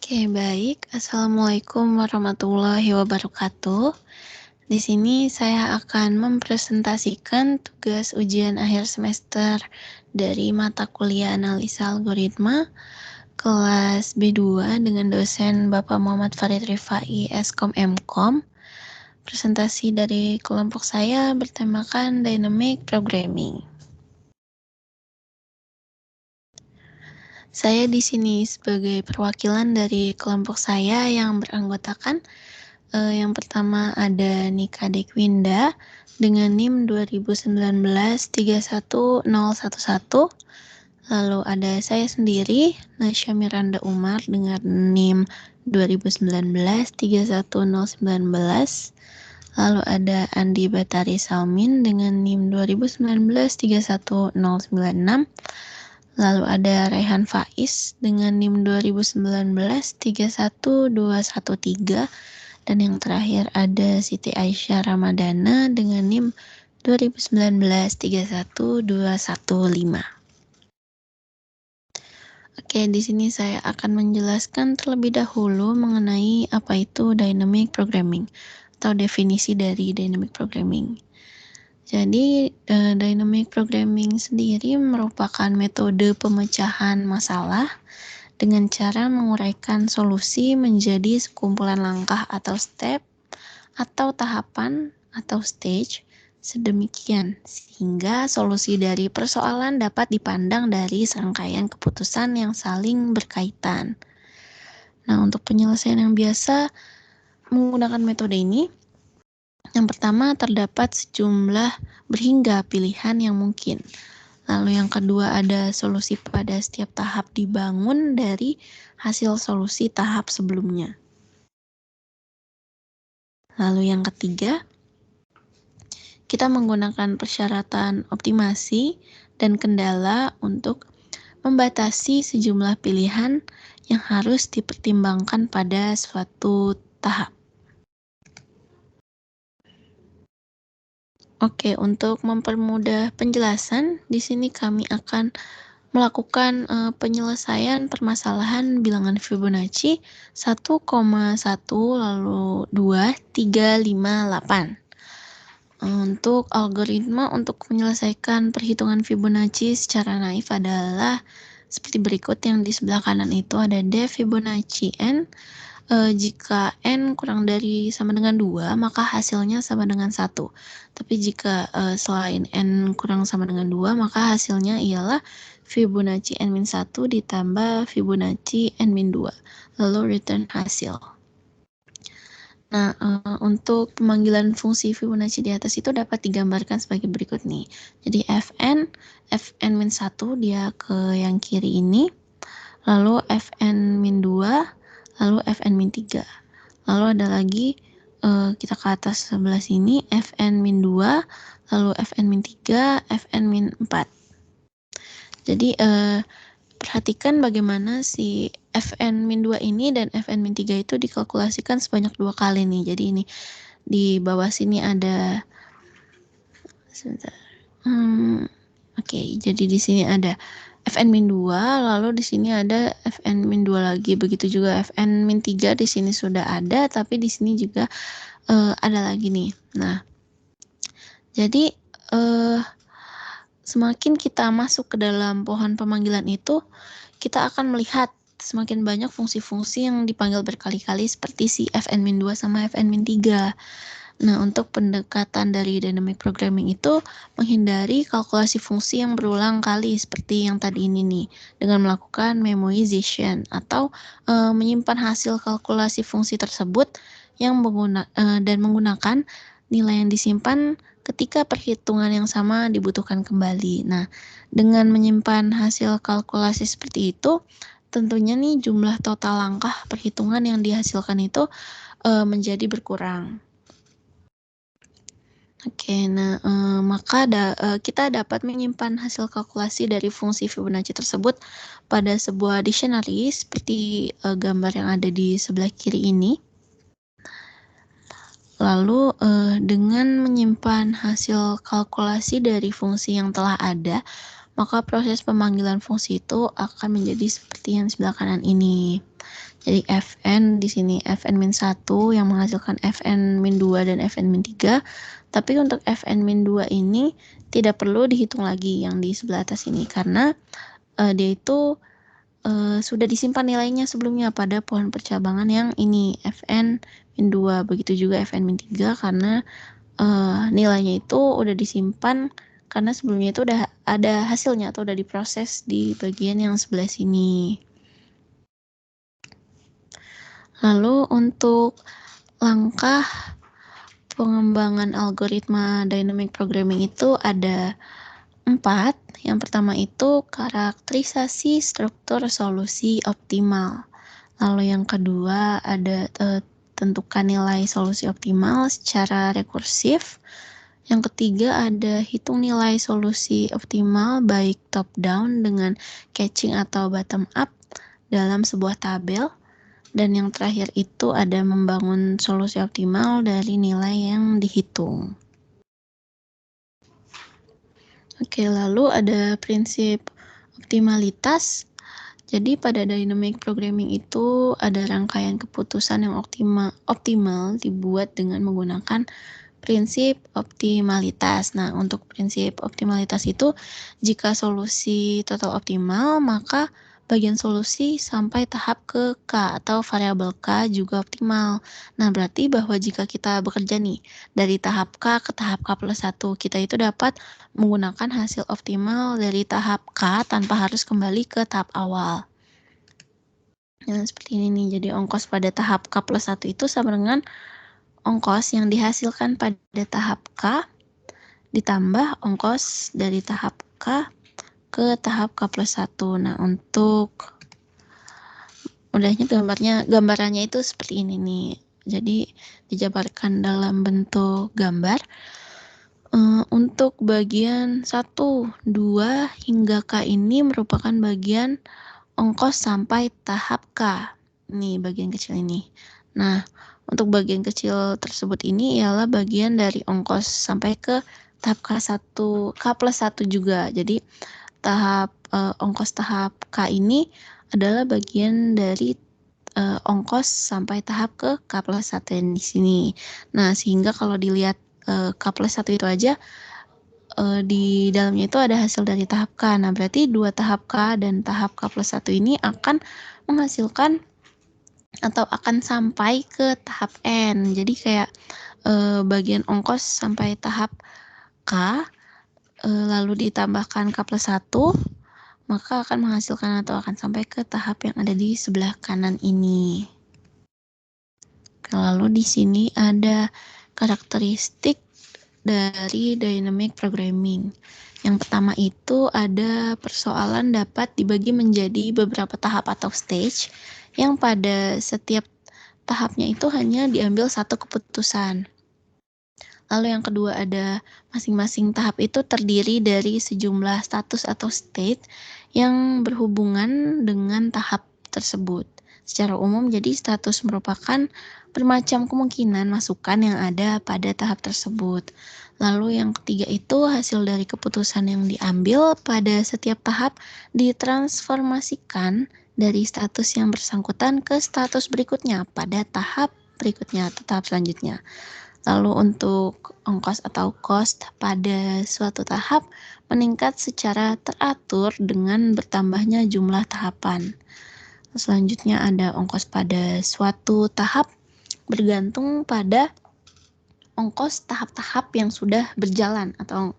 Oke, baik. Assalamualaikum warahmatullahi wabarakatuh. Di sini saya akan mempresentasikan tugas ujian akhir semester dari mata kuliah analisa algoritma kelas B2 dengan dosen Bapak Muhammad Farid Rifai, Eskom Mkom. Presentasi dari kelompok saya bertemakan Dynamic Programming. Saya di sini sebagai perwakilan dari kelompok saya yang beranggotakan yang pertama ada Nika Dekwinda dengan NIM 2019-31011. Lalu ada saya sendiri, Nasya Miranda Umar dengan NIM 2019-31019. Lalu ada Andi Batari Salmin dengan NIM 2019-31096. Lalu ada Raihan Faiz dengan NIM 2019-31213. Dan yang terakhir ada Siti Aisyah Ramadana dengan NIM 2019-31215. Oke, di sini saya akan menjelaskan terlebih dahulu mengenai apa itu dynamic programming atau definisi dari dynamic programming. Jadi, dynamic programming sendiri merupakan metode pemecahan masalah dengan cara menguraikan solusi menjadi sekumpulan langkah atau step atau tahapan atau stage sedemikian sehingga solusi dari persoalan dapat dipandang dari serangkaian keputusan yang saling berkaitan. Nah, untuk penyelesaian yang biasa menggunakan metode ini, yang pertama terdapat sejumlah berhingga pilihan yang mungkin. Lalu yang kedua ada solusi pada setiap tahap dibangun dari hasil solusi tahap sebelumnya. Lalu yang ketiga, kita menggunakan persyaratan optimasi dan kendala untuk membatasi sejumlah pilihan yang harus dipertimbangkan pada suatu tahap. Oke, untuk mempermudah penjelasan, di sini kami akan melakukan penyelesaian permasalahan bilangan Fibonacci 1,1 lalu 2, 3, 5, 8. Untuk algoritma untuk menyelesaikan perhitungan Fibonacci secara naif adalah seperti berikut. Yang di sebelah kanan itu ada def Fibonacci n. Jika n kurang dari sama dengan 2, maka hasilnya sama dengan 1. Tapi jika selain n kurang sama dengan 2, maka hasilnya ialah Fibonacci n-1 ditambah Fibonacci n-2. Lalu return hasil. Nah, untuk pemanggilan fungsi Fibonacci di atas itu dapat digambarkan sebagai berikut nih. Jadi Fn-1 dia ke yang kiri ini, lalu Fn-2, lalu Fn-3. Lalu ada lagi kita ke atas sebelah sini, Fn-2, lalu Fn-3, Fn-4. Jadi perhatikan bagaimana si Fn-2 ini dan Fn-3 itu dikalkulasikan sebanyak 2 kali nih. Jadi ini di bawah sini ada Oke, jadi di sini ada Fn-2, lalu di sini ada Fn-2 lagi. Begitu juga Fn-3 di sini sudah ada, tapi di sini juga ada lagi nih. Nah, jadi semakin kita masuk ke dalam pohon pemanggilan itu, kita akan melihat semakin banyak fungsi-fungsi yang dipanggil berkali-kali seperti si Fn-2 sama Fn-3. Nah, untuk pendekatan dari dynamic programming itu menghindari kalkulasi fungsi yang berulang kali seperti yang tadi ini nih, dengan melakukan memoization atau menyimpan hasil kalkulasi fungsi tersebut yang menggunakan nilai yang disimpan ketika perhitungan yang sama dibutuhkan kembali. Nah, dengan menyimpan hasil kalkulasi seperti itu, tentunya nih jumlah total langkah perhitungan yang dihasilkan itu menjadi berkurang. Oke, nah maka kita dapat menyimpan hasil kalkulasi dari fungsi Fibonacci tersebut pada sebuah dictionary seperti gambar yang ada di sebelah kiri ini. Lalu dengan menyimpan hasil kalkulasi dari fungsi yang telah ada, maka proses pemanggilan fungsi itu akan menjadi seperti yang sebelah kanan ini. Jadi Fn di sini Fn-1 yang menghasilkan Fn-2 dan Fn-3. Tapi untuk Fn-2 ini tidak perlu dihitung lagi yang di sebelah atas ini karena dia itu sudah disimpan nilainya sebelumnya pada pohon percabangan yang ini Fn-2. Begitu juga Fn-3 karena nilainya itu udah disimpan karena sebelumnya itu udah ada hasilnya atau udah diproses di bagian yang sebelah sini. Lalu untuk langkah pengembangan algoritma dynamic programming itu ada 4. Yang pertama itu karakterisasi struktur solusi optimal. Lalu yang kedua ada tentukan nilai solusi optimal secara rekursif. Yang ketiga ada hitung nilai solusi optimal baik top down dengan catching atau bottom up dalam sebuah tabel. Dan yang terakhir itu ada membangun solusi optimal dari nilai yang dihitung. Oke, lalu ada prinsip optimalitas. Jadi pada dynamic programming itu ada rangkaian keputusan yang optimal dibuat dengan menggunakan prinsip optimalitas. Nah, untuk prinsip optimalitas itu jika solusi total optimal, maka bagian solusi sampai tahap ke K atau variabel K juga optimal. Nah, berarti bahwa jika kita bekerja nih dari tahap K ke tahap K+1, kita itu dapat menggunakan hasil optimal dari tahap K tanpa harus kembali ke tahap awal. Nah, seperti ini nih. Jadi ongkos pada tahap K+1 itu sama dengan ongkos yang dihasilkan pada tahap K ditambah ongkos dari tahap K ke tahap K+1. Nah, untuk mudahnya gambarannya itu seperti ini nih. Jadi dijabarkan dalam bentuk gambar. Untuk bagian 1, 2 hingga K ini merupakan bagian ongkos sampai tahap K. Nih bagian kecil ini. Nah, untuk bagian kecil tersebut ini ialah bagian dari ongkos sampai ke tahap K+1 juga. Jadi ongkos tahap K ini adalah bagian dari ongkos sampai tahap ke K+1 di sini. Nah, sehingga kalau dilihat K+1 itu aja di dalamnya itu ada hasil dari tahap K. Nah, berarti dua tahap K dan tahap K+1 ini akan menghasilkan atau akan sampai ke tahap N. Jadi kayak bagian ongkos sampai tahap K lalu ditambahkan K+1, maka akan menghasilkan atau akan sampai ke tahap yang ada di sebelah kanan ini. Lalu di sini ada karakteristik dari dynamic programming. Yang pertama itu ada persoalan dapat dibagi menjadi beberapa tahap atau stage yang pada setiap tahapnya itu hanya diambil satu keputusan. Lalu yang kedua ada masing-masing tahap itu terdiri dari sejumlah status atau state yang berhubungan dengan tahap tersebut. Secara umum jadi status merupakan bermacam kemungkinan masukan yang ada pada tahap tersebut. Lalu yang ketiga itu hasil dari keputusan yang diambil pada setiap tahap ditransformasikan dari status yang bersangkutan ke status berikutnya pada tahap berikutnya atau tahap selanjutnya. Lalu untuk ongkos atau cost pada suatu tahap meningkat secara teratur dengan bertambahnya jumlah tahapan. Selanjutnya ada ongkos pada suatu tahap bergantung pada ongkos tahap-tahap yang sudah berjalan atau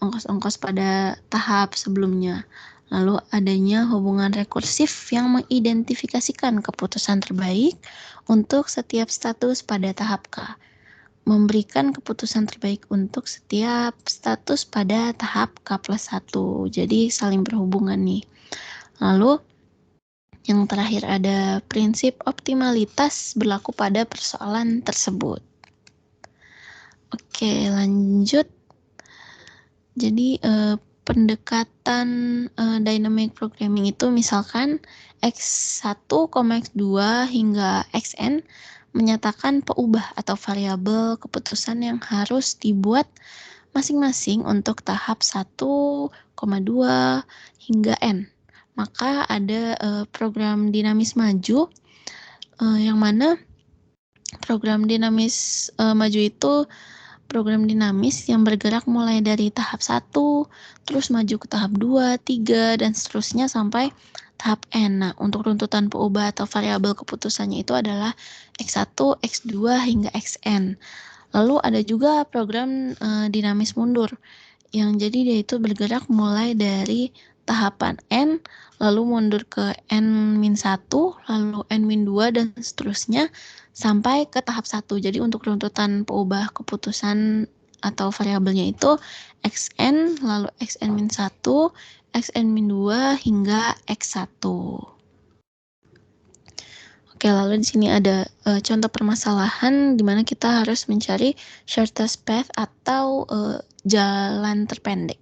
ongkos-ongkos pada tahap sebelumnya. Lalu adanya hubungan rekursif yang mengidentifikasikan keputusan terbaik untuk setiap status pada tahap K, memberikan keputusan terbaik untuk setiap status pada tahap K+1. Jadi saling berhubungan nih. Lalu yang terakhir ada prinsip optimalitas berlaku pada persoalan tersebut. Oke, lanjut. Jadi pendekatan dynamic programming itu misalkan X1, X2 hingga Xn menyatakan peubah atau variabel keputusan yang harus dibuat masing-masing untuk tahap 1,2 hingga N. Maka ada program dinamis maju, yang mana program dinamis maju itu program dinamis yang bergerak mulai dari tahap 1, terus maju ke tahap 2, 3, dan seterusnya sampai tahap N. Nah, untuk runtutan peubah atau variabel keputusannya itu adalah X1, X2, hingga Xn. Lalu ada juga program dinamis mundur, yang jadi dia itu bergerak mulai dari tahapan N, lalu mundur ke N-1, lalu N-2, dan seterusnya sampai ke tahap 1. Jadi untuk runtutan peubah keputusan atau variabelnya itu Xn, lalu Xn-1, Xn-2, hingga X1. Oke, lalu di sini ada contoh permasalahan di mana kita harus mencari shortest path atau jalan terpendek.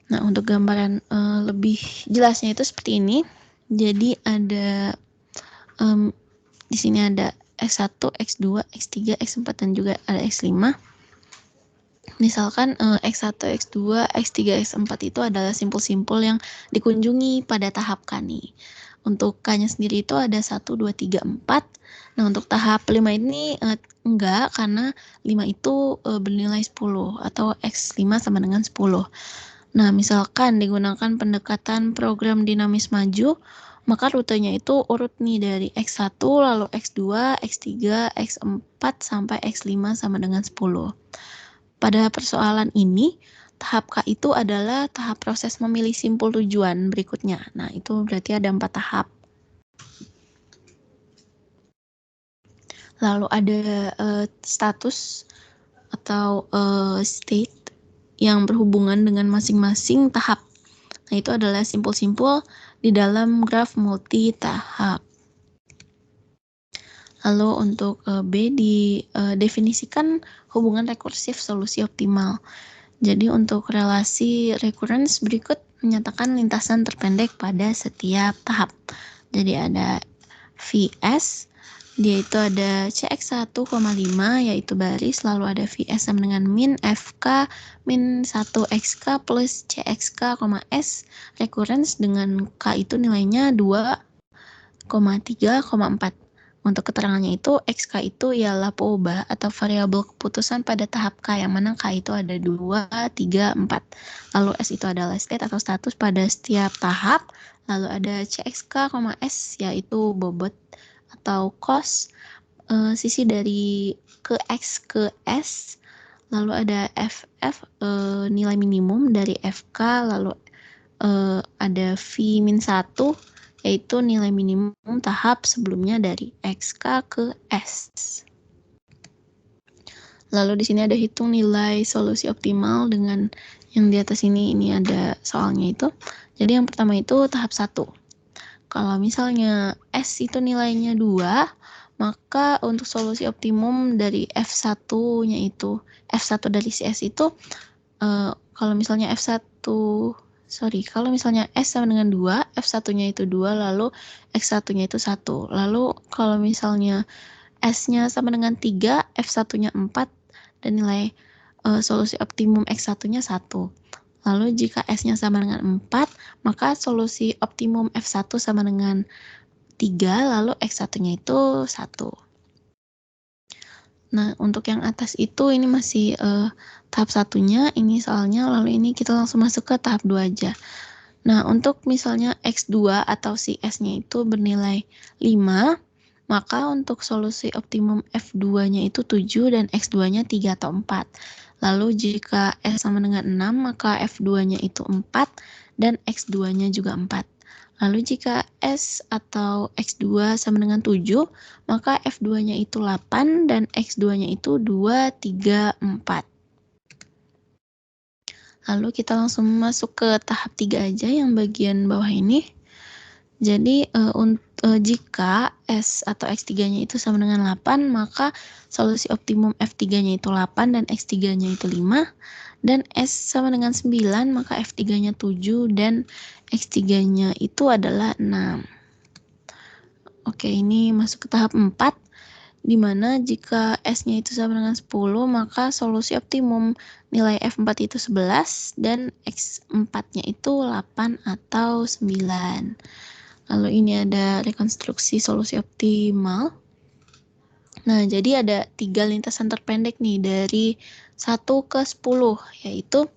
Nah, untuk gambaran lebih jelasnya itu seperti ini. Jadi ada di sini ada X1, X2, X3, X4, dan juga ada X5. Misalkan X1, X2, X3, X4 itu adalah simpul-simpul yang dikunjungi pada tahap K nih. Untuk K-nya sendiri itu ada 1, 2, 3, 4. Nah, untuk tahap 5 ini enggak, karena 5 itu bernilai 10 atau X5 sama dengan 10. Nah, misalkan digunakan pendekatan program dinamis maju, maka rutenya itu urut nih dari X1, lalu X2, X3, X4, sampai X5 sama dengan 10. Pada persoalan ini, tahap K itu adalah tahap proses memilih simpul tujuan berikutnya. Nah, itu berarti ada 4 tahap. Lalu ada status atau state yang berhubungan dengan masing-masing tahap. Nah, itu adalah simpul-simpul di dalam graf multi tahap. Lalu untuk B didefinisikan hubungan rekursif solusi optimal. Jadi untuk relasi recurrence berikut menyatakan lintasan terpendek pada setiap tahap. Jadi ada Vs, dia itu ada Cx 1,5 yaitu baris, lalu ada Vs sama dengan min Fk min 1xk plus Cxk, S, recurrence dengan K itu nilainya 2,3,4. Untuk keterangannya itu, Xk itu ialah peubah atau variabel keputusan pada tahap K, yang mana K itu ada 2, 3, 4. Lalu S itu adalah state atau status pada setiap tahap. Lalu ada Cxk, S, yaitu bobot atau cost sisi dari ke X ke S. Lalu ada FF, nilai minimum dari Fk, lalu ada V-1, yaitu nilai minimum tahap sebelumnya dari Xk ke S. Lalu di sini ada hitung nilai solusi optimal dengan yang di atas ini ada soalnya itu. Jadi yang pertama itu tahap 1. Kalau misalnya S itu nilainya 2, maka untuk solusi optimum dari F1-nya itu, F1 dari si S itu, kalau misalnya kalau misalnya S sama dengan 2, F1-nya itu 2, lalu X1-nya itu 1. Lalu kalau misalnya S-nya sama dengan 3, F1-nya 4, dan nilai solusi optimum X1-nya 1. Lalu jika S-nya sama dengan 4, maka solusi optimum F1 sama dengan 3, lalu X1-nya itu 1. Nah, untuk yang atas itu ini masih tahap 1-nya, ini soalnya, lalu ini kita langsung masuk ke tahap 2 aja. Nah, untuk misalnya X2 atau si S-nya itu bernilai 5, maka untuk solusi optimum F2-nya itu 7 dan X2-nya 3 atau 4. Lalu jika S sama dengan 6, maka F2-nya itu 4 dan X2-nya juga 4. Lalu jika S atau X2 sama dengan 7, maka F2-nya itu 8 dan X2-nya itu 2, 3, 4. Lalu kita langsung masuk ke tahap 3 aja yang bagian bawah ini. Jadi jika S atau X3-nya itu sama dengan 8, maka solusi optimum F3-nya itu 8 dan X3-nya itu 5. Dan S sama dengan 9, maka F3-nya 7 dan X3-nya itu adalah 6. Oke, ini masuk ke tahap 4. di mana jika S-nya itu sama dengan 10, maka solusi optimum nilai F4 itu 11 dan X4-nya itu 8 atau 9. Lalu ini ada rekonstruksi solusi optimal. Nah, jadi ada 3 lintasan terpendek nih dari 1 ke 10, yaitu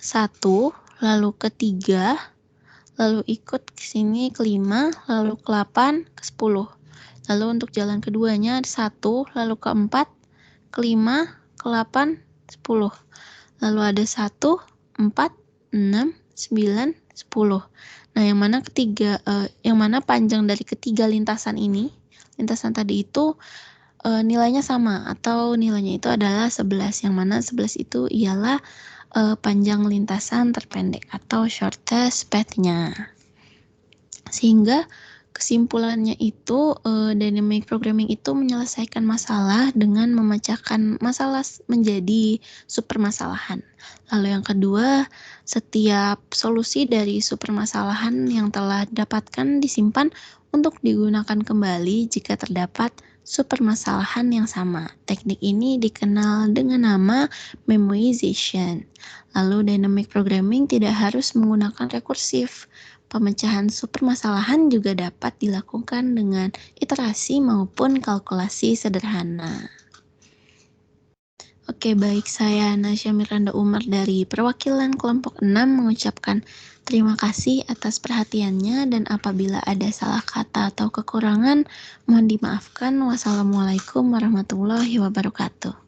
1, lalu ke 3, lalu ikut ke sini ke 5, lalu ke 8, ke 10. Lalu untuk jalan keduanya ada 1, lalu ke 4, ke 5, ke 8, 10. Lalu ada 1, 4, 6, 9, 10. Nah, yang mana panjang dari ketiga lintasan ini, lintasan tadi itu nilainya sama atau nilainya itu adalah 11, yang mana 11 itu ialah panjang lintasan terpendek atau shortest path-nya. Sehingga kesimpulannya itu dynamic programming itu menyelesaikan masalah dengan memecahkan masalah menjadi supermasalahan. Lalu yang kedua, setiap solusi dari supermasalahan yang telah didapatkan disimpan untuk digunakan kembali jika terdapat supermasalahan yang sama. Teknik ini dikenal dengan nama memoization. Lalu dynamic programming tidak harus menggunakan rekursif. Pemecahan supermasalahan juga dapat dilakukan dengan iterasi maupun kalkulasi sederhana. Oke, baik, saya Nasya Miranda Umar dari perwakilan kelompok 6 mengucapkan terima kasih atas perhatiannya, dan apabila ada salah kata atau kekurangan mohon dimaafkan. Wassalamualaikum warahmatullahi wabarakatuh.